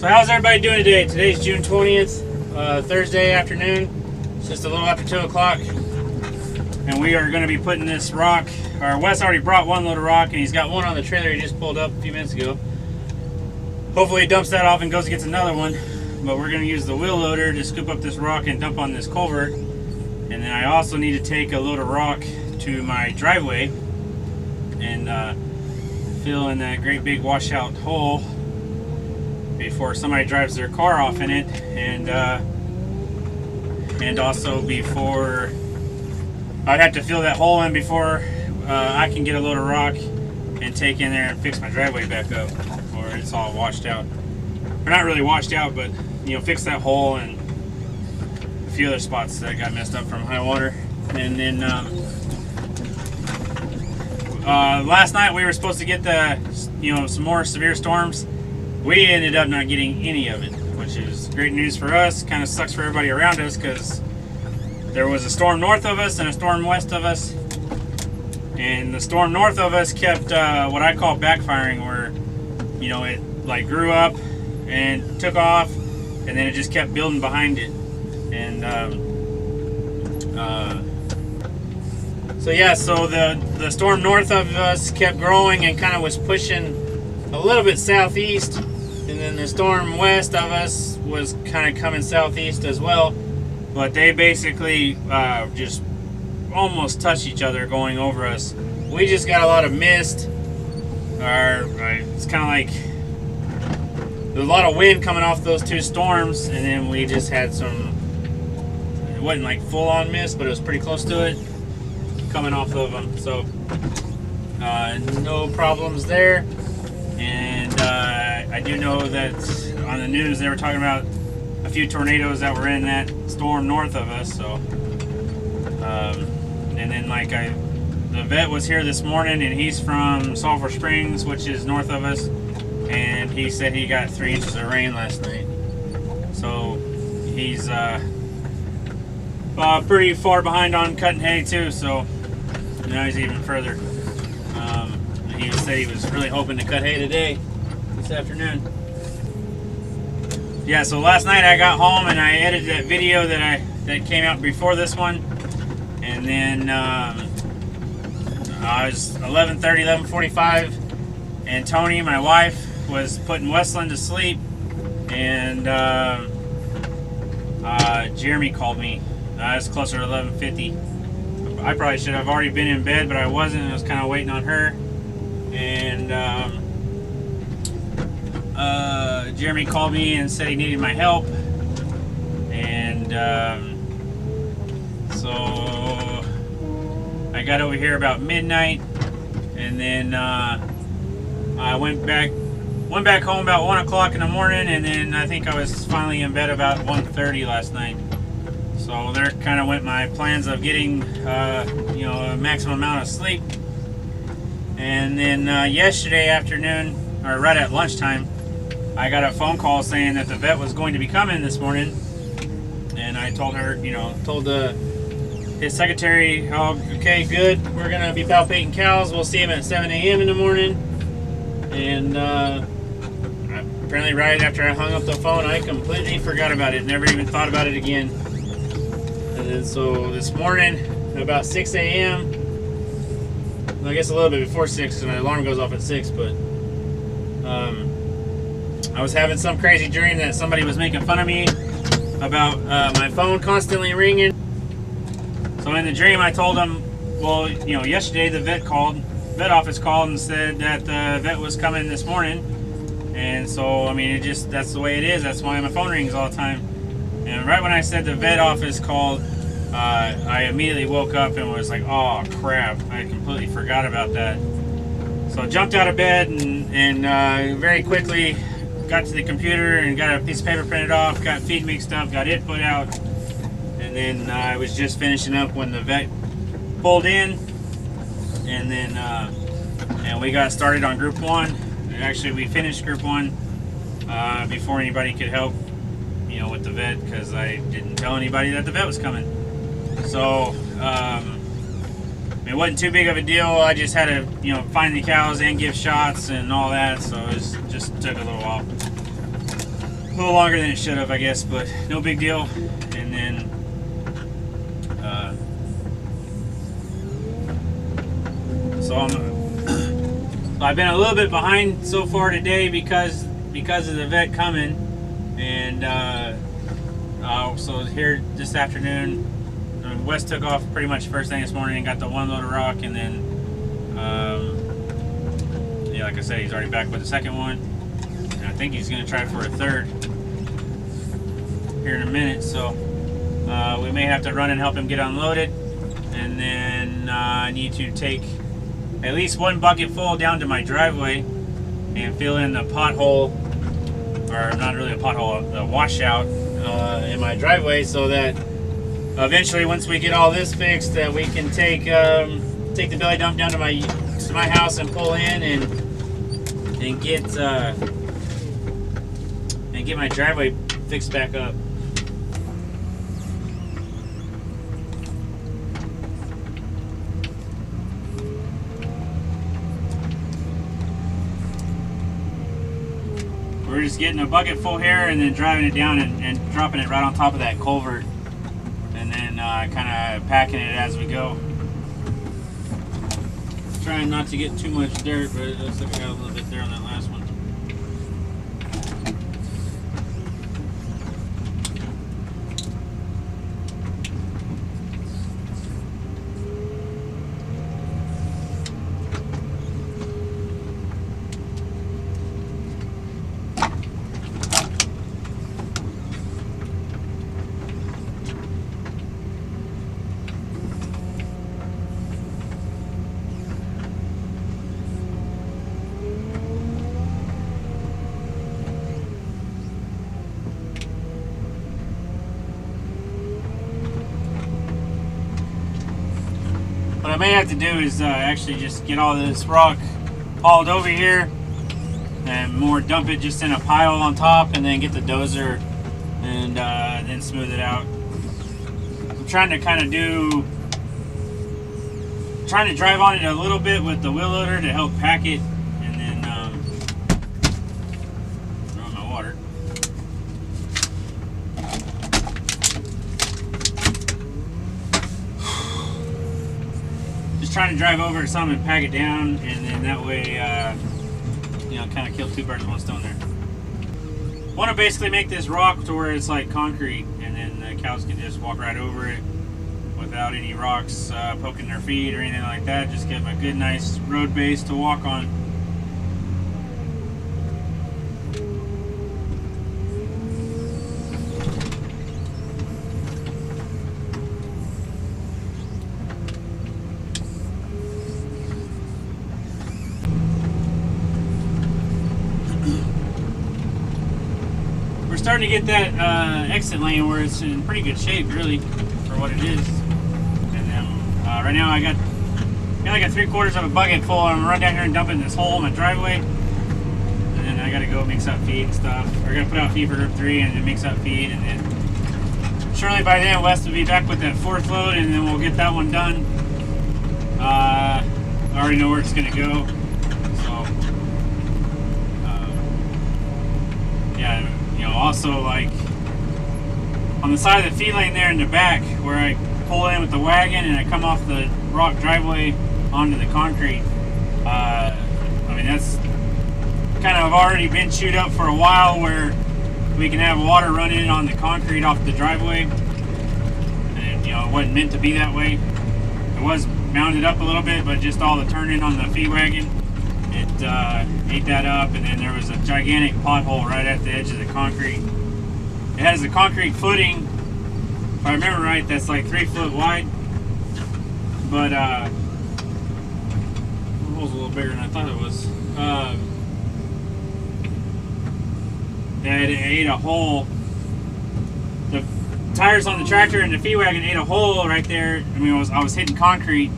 how's everybody doing today? Today's June 20th, Thursday afternoon. It's just a little after 2 o'clock. And we are going to be putting this rock, or Wes already brought one load of rock, and he's got one on the trailer he just pulled up a few minutes ago. Hopefully he dumps that off and goes and gets another one. But we're going to use the wheel loader to scoop up this rock and dump on this culvert. And then I also need to take a load of rock to my driveway and fill in that great big washout hole before somebody drives their car off in it, and also before I'd have to fill that hole in before I can get a load of rock and take in there and fix my driveway back up, or it's all washed out. Or not really washed out, but you know, fix that hole and a few other spots that got messed up from high water. And then last night we were supposed to get some more severe storms. We ended up not getting any of it, which is great news for us. Kind of sucks for everybody around us because there was a storm north of us and a storm west of us. And the storm north of us kept what I call backfiring, where it like grew up and took off, and then it just kept building behind it. And so the storm north of us kept growing and kind of was pushing a little bit southeast, and then the storm west of us was kind of coming southeast as well, but they basically just almost touched each other going over us. We just got a lot of mist, it's kind of like there's a lot of wind coming off those two storms, and then we just had some, it wasn't like full-on mist, but it was pretty close to it coming off of them. So no problems there. And I do know that on the news they were talking about a few tornadoes that were in that storm north of us. So and then the vet was here this morning, and he's from Sulphur Springs, which is north of us, and he said he got 3 inches of rain last night. So he's pretty far behind on cutting hay too, so now he's even further. He said he was really hoping to cut hay today, this afternoon. Yeah, so last night I got home and I edited that video that came out before this one, and then I was 11:30, 11:45, and Tony, my wife, was putting Westland to sleep, and Jeremy called me. It was closer to 11:50. I probably should have already been in bed, but I wasn't. I was kind of waiting on her. And Jeremy called me and said he needed my help. And so I got over here about midnight, and then I went back home about 1 o'clock in the morning, and then I think I was finally in bed about 1:30 last night. So there kind of went my plans of getting a maximum amount of sleep. And then yesterday afternoon, or right at lunchtime, I got a phone call saying that the vet was going to be coming this morning. And I told her, told his secretary, oh, okay, good, we're going to be palpating cows. We'll see him at 7 a.m. in the morning. And apparently right after I hung up the phone, I completely forgot about it. Never even thought about it again. And then so this morning, about 6 a.m., I guess a little bit before 6, because my alarm goes off at 6, but I was having some crazy dream that somebody was making fun of me about my phone constantly ringing. So in the dream I told them, well, yesterday the vet office called and said that the vet was coming this morning. And so, I mean, that's the way it is. That's why my phone rings all the time. And right when I said the vet office called, I immediately woke up and was like, oh crap, I completely forgot about that. So I jumped out of bed and very quickly got to the computer and got a piece of paper printed off, got feed mixed up, got it put out, and then I was just finishing up when the vet pulled in, and then and we got started on group 1. Actually, we finished group 1 before anybody could help with the vet, because I didn't tell anybody that the vet was coming. So it wasn't too big of a deal. I just had to find the cows and give shots and all that, so it just took a little while. little longer than it should have, I guess, but no big deal. And then so I've been a little bit behind so far today because of the vet coming, and so here this afternoon, Wes took off pretty much first thing this morning and got the one load of rock, and then yeah, like I said, he's already back with the second one, and I think he's going to try for a third here in a minute. So we may have to run and help him get unloaded, and then I need to take at least one bucket full down to my driveway and fill in the pothole, or not really a pothole, the washout in my driveway, so that eventually, once we get all this fixed, that we can take the belly dump down to my house and pull in and get my driveway fixed back up. We're just getting a bucket full here and then driving it down and dropping it right on top of that culvert, and then kind of packing it as we go. Trying not to get too much dirt, but it looks like I got a little bit there on that last one. What I may have to do is actually just get all this rock hauled over here and more dump it just in a pile on top, and then get the dozer and then smooth it out. I'm trying to trying to drive on it a little bit with the wheel loader to help pack it, and then throw in my water. Just trying to drive over some and pack it down, and then that way, you know, kind of kill two birds with one stone there. Want to basically make this rock to where it's like concrete, and then the cows can just walk right over it without any rocks poking their feet or anything like that. Just give them a good, nice road base to walk on. Starting to get that exit lane where it's in pretty good shape, really, for what it is. And then right now I got like a 3/4 of a bucket full. I'm gonna run down here and dump it in this hole in my driveway, and then I gotta go mix up feed and stuff. We're gonna put out feed for group 3 and then mix up feed, and then surely by then Wes will be back with that 4th load, and then we'll get that one done. I already know where it's gonna go, so yeah. You know, also, like, on the side of the feed lane there in the back, where I pull in with the wagon and I come off the rock driveway onto the concrete, I mean, that's kind of already been chewed up for a while, where we can have water running on the concrete off the driveway. And, you know, it wasn't meant to be that way. It was mounted up a little bit, but just all the turning on the feed wagon, it ate that up, and then there was a gigantic pothole right at the edge of the concrete. It has a concrete footing, if I remember right, that's like 3 foot wide, but the hole's a little bigger than I thought it was. It ate a hole. The tires on the tractor and the feed wagon ate a hole right there. I mean, I was hitting concrete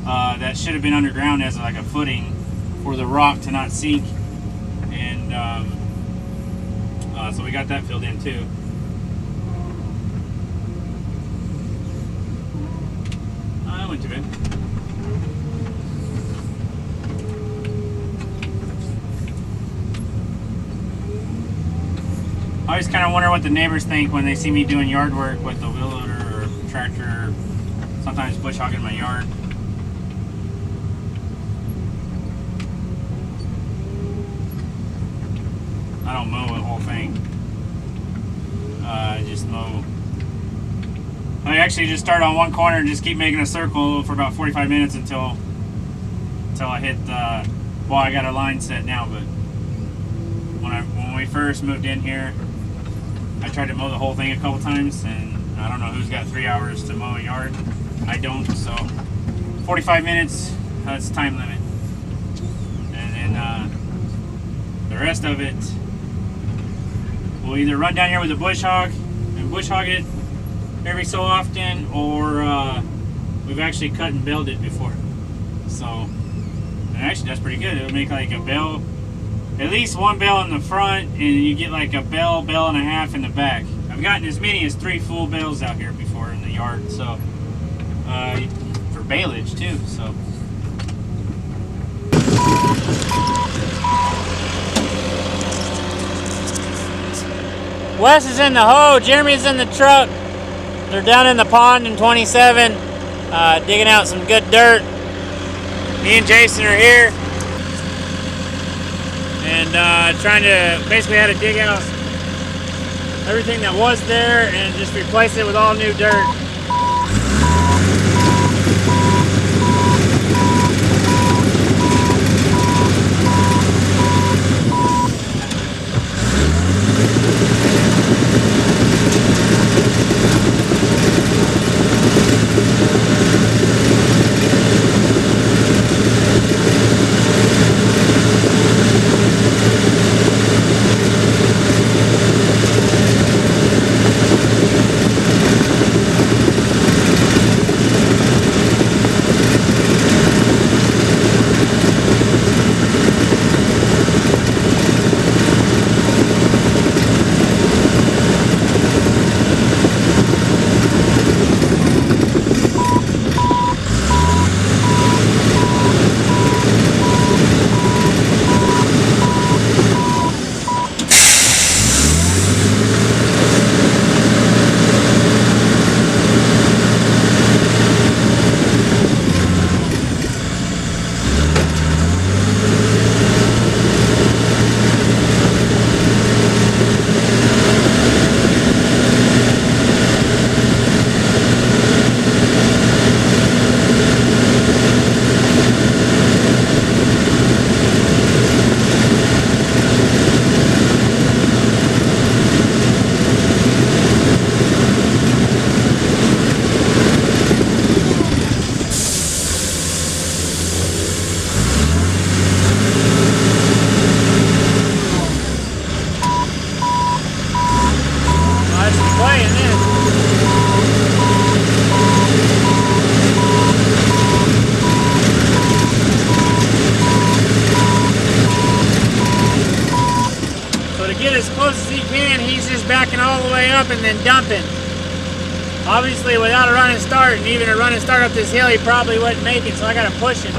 that should have been underground as like a footing for the rock to not sink, and so we got that filled in too. I went to bed. always kind of wonder what the neighbors think when they see me doing yard work with the wheel loader or tractor, or sometimes bush hogging my yard. I don't mow the whole thing. I just mow. I actually just start on one corner and just keep making a circle for about 45 minutes until I hit well, I got a line set now, but when we first moved in here, I tried to mow the whole thing a couple times, and I don't know who's got 3 hours to mow a yard. I don't, so 45 minutes, that's time limit. And then the rest of it, we'll either run down here with a bush hog and bush hog it every so often, or we've actually cut and baled it before. So, and actually that's pretty good. It'll make like a bale, at least one bale in the front, and you get like a bale and a half in the back. I've gotten as many as 3 full bales out here before in the yard, so for baleage too. So. Wes is in the hoe, Jeremy's in the truck. They're down in the pond in 27, digging out some good dirt. Me and Jason are here, and trying to, basically had to dig out everything that was there and just replace it with all new dirt. Backing all the way up and then dumping. Obviously without a running start, and even a running start up this hill, he probably wouldn't make it, so I gotta push him.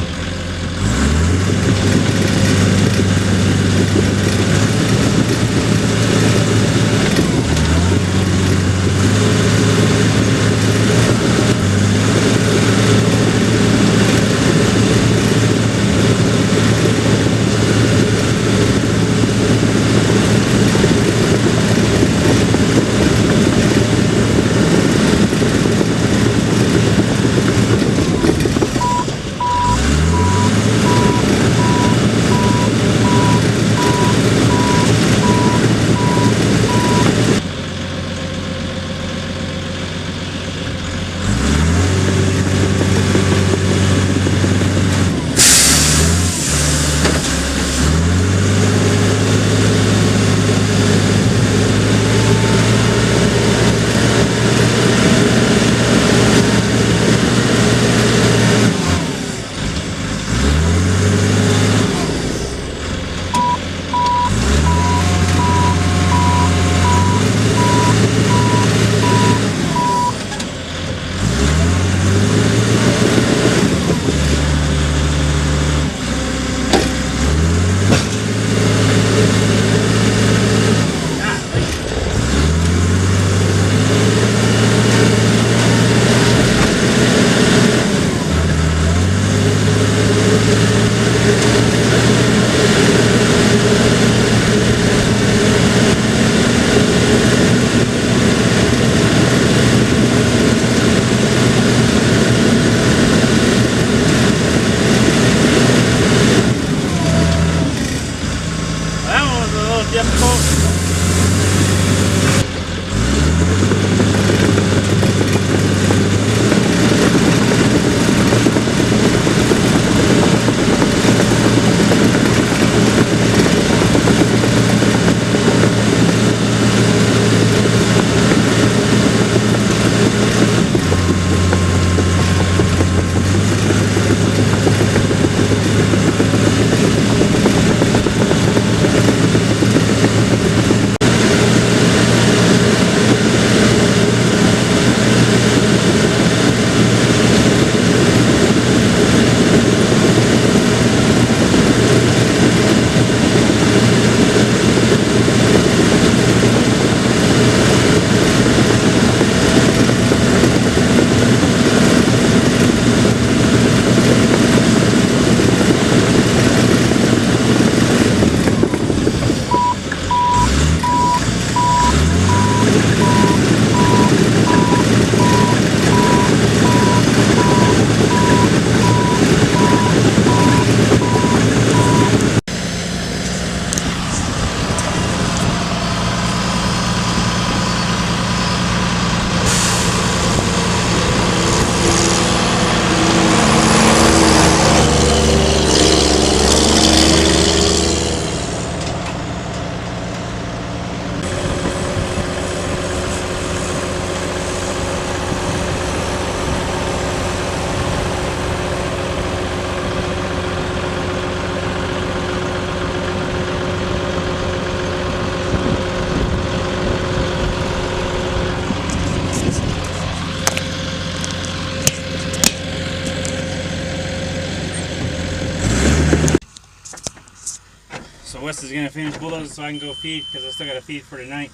So Wes is gonna finish bulldozing so I can go feed, because I still gotta feed for tonight.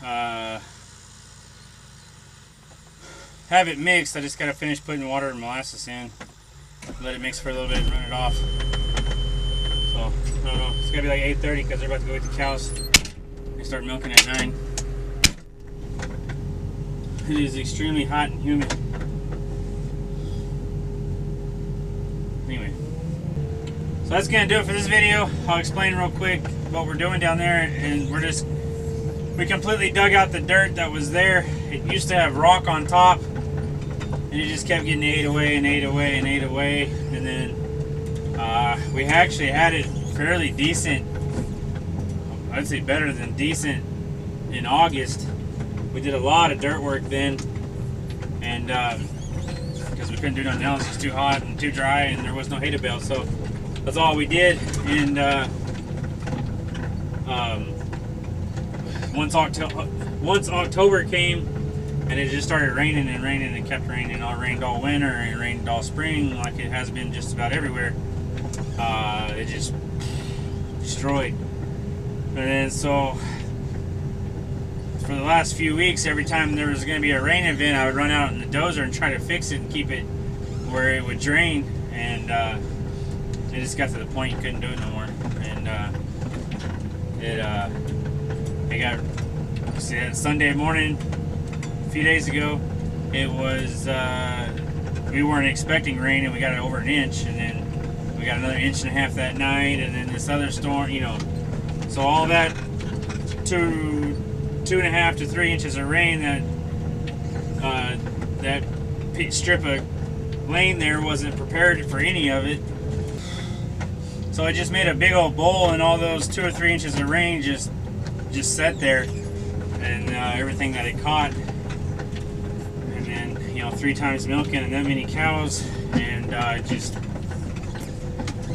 Have it mixed. I just gotta finish putting water and molasses in. Let it mix for a little bit and run it off. So I don't know. It's gotta be like 8:30 because they're about to go with the cows. They start milking at 9. It is extremely hot and humid. Anyway, so that's gonna do it for this video. I'll explain real quick what we're doing down there, and we completely dug out the dirt that was there. It used to have rock on top, and it just kept getting ate away and ate away and ate away. And then we actually had it fairly decent. I'd say better than decent in August. We did a lot of dirt work then, and because we couldn't do nothing else, it was too hot and too dry, and there was no hay to bale, so that's all we did. And once October came, and it just started raining and raining and kept raining. It rained all winter and it rained all spring, like it has been just about everywhere. It just destroyed. And then so for the last few weeks, every time there was going to be a rain event, I would run out in the dozer and try to fix it and keep it where it would drain. And it just got to the point you couldn't do it no more. And it got, see, Sunday morning a few days ago, it was we weren't expecting rain, and we got it over an inch, and then we got another 1.5 inches that night, and then this other storm, you know. So all that 2.5 to 3 inches of rain, that strip of lane there wasn't prepared for any of it. So it just made a big old bowl, and all those 2 or 3 inches of rain just sat there, and everything that it caught. And then, you know, 3 times milking and that many cows, and it just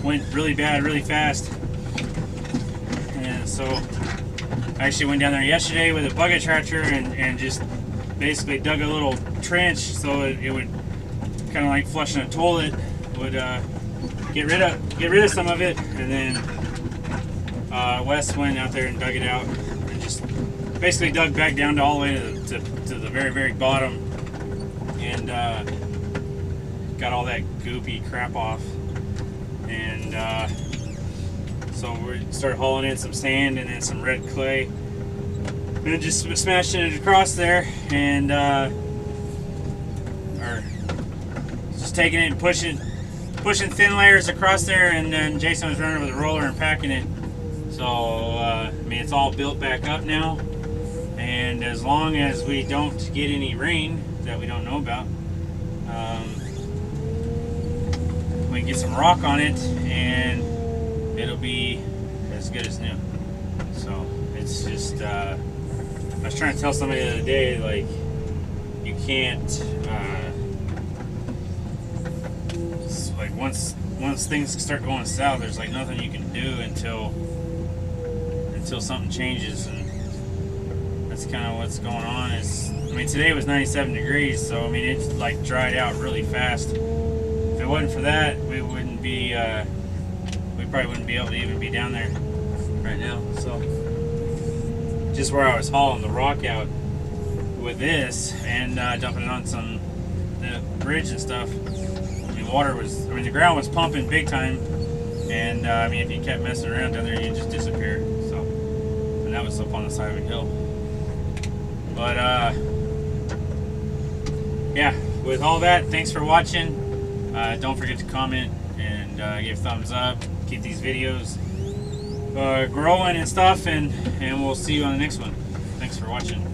went really bad really fast. And so I actually went down there yesterday with a bucket tractor and just basically dug a little trench so it would kind of like flushing a toilet, would get rid of some of it. And then Wes went out there and dug it out and just basically dug back down to all the way to the very, very bottom, and got all that goopy crap off. And so we started hauling in some sand and then some red clay, and just smashing it across there, and or just taking it and pushing thin layers across there, and then Jason was running with a roller and packing it. So I mean, it's all built back up now, and as long as we don't get any rain that we don't know about, we can get some rock on it and it'll be as good as new. So it's just I was trying to tell somebody the other day, like, you can't like once things start going south, there's like nothing you can do until something changes. And that's kind of what's going on. Is, I mean, today was 97 degrees, so I mean, it's like dried out really fast. If it wasn't for that, we wouldn't be we probably wouldn't be able to even be down there right now. So just where I was hauling the rock out with this and dumping it on the bridge and stuff, I mean, the ground was pumping big time, and I mean, if you kept messing around down there, you'd just disappear. So, and that was up on the side of a hill. But yeah, with all that, thanks for watching. Don't forget to comment and give thumbs up. Keep these videos growing and stuff, and we'll see you on the next one. Thanks for watching.